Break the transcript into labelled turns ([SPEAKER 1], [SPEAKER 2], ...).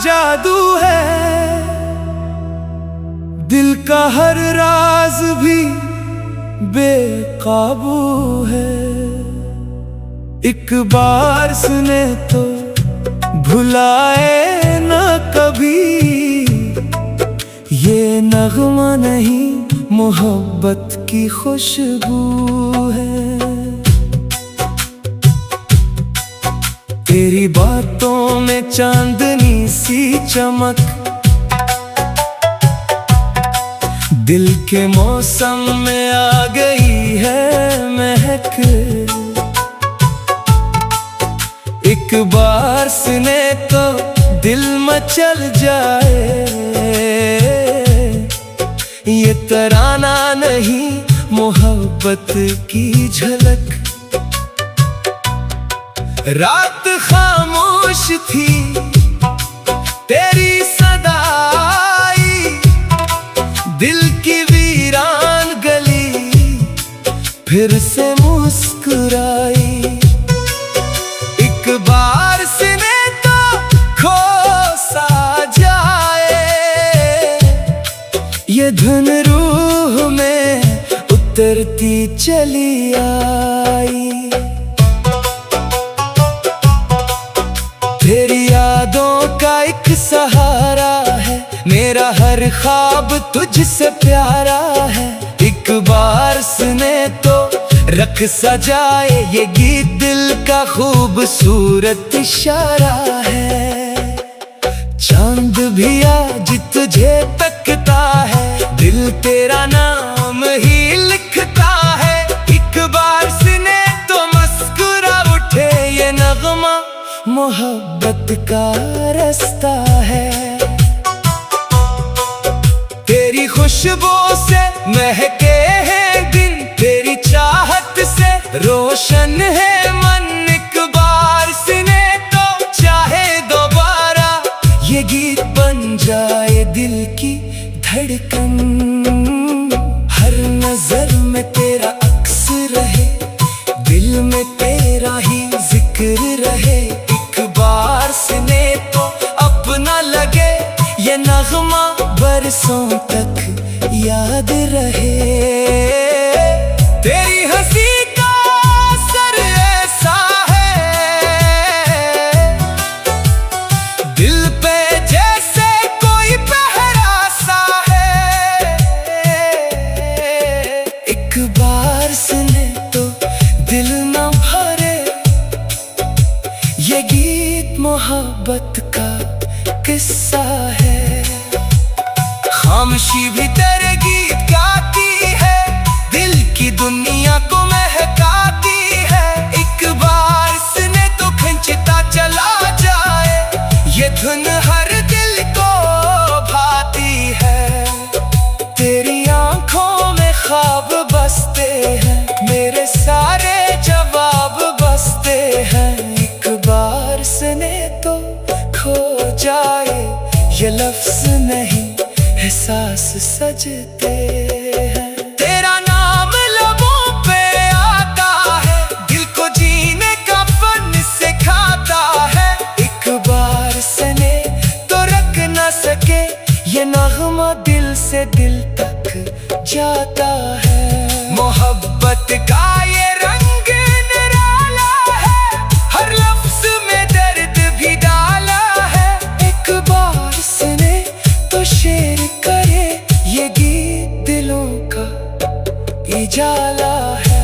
[SPEAKER 1] जादू है, दिल का हर राज भी बेकाबू है। एक बार सुने तो भुलाए न कभी, ये नगमा नहीं मोहब्बत की खुशबू है। तेरी बातों में चांदनी सी चमक, दिल के मौसम में आ गई है महक। एक बार सुने तो दिल मचल जाए, ये तराना नहीं मोहब्बत की झलक। रात खामोश थी तेरी सदा आई, दिल की वीरान गली फिर से मुस्कुराई। एक बार सुने तो खो सा जाए, ये धुन रूह में उतरती चली आई। तेरी यादों का एक सहारा है, मेरा हर ख्वाब तुझसे प्यारा है। एक बार सुने तो रख सजाए, ये गीत दिल का खूबसूरत इशारा है। चांद भी आज तुझे तकता है, दिल तेरा नाम ही लिखता है। एक बार सुने तो मुस्कुरा उठे, ये नगमा मोहब्बत का रास्ता है। तेरी खुशबू से महके हैं दिन, तेरी चाहत से रोशन है मन। एक बार सुने तो चाहे दोबारा, ये गीत बन जाए दिल की धड़कन। हर नजर में तेरा अक्स रहे, दिल में तेरा ही जिक्र रहे। एक बार सुने तो अपना लगे, ये नगमा बरसों तक याद रहे। तेरी हंसी का असर ऐसा है, दिल पे जैसे कोई पहरा सा है। एक बार सुने तो दिल न भरे, ये गीत मोहब्बत का किस्सा है। खामोशी भी तेरे गीत गाती है, दिल की दुनिया को महकाती है। एक बार सुने तो खिंचता चला जाए, ये धुन हर दिल को भाती है। तेरी आंखों में ख्वाब बसते हैं, मेरे सारे जवाब बसते हैं। एक बार सुने तो खो जाए, ये लफ्ज नहीं एहसास सजते हैं। तेरा नाम लबों पे आता है, दिल को जीने का फन सिखाता है। एक बार सुने तो रख न सके, ये नगमा दिल से दिल तक जाता है। मोहब्बत का ये रंग निराला है, हर लफ्ज में दर्द भी डाला है। एक बार सुने तो शेर करे, ये गीत दिलों का उजाला है।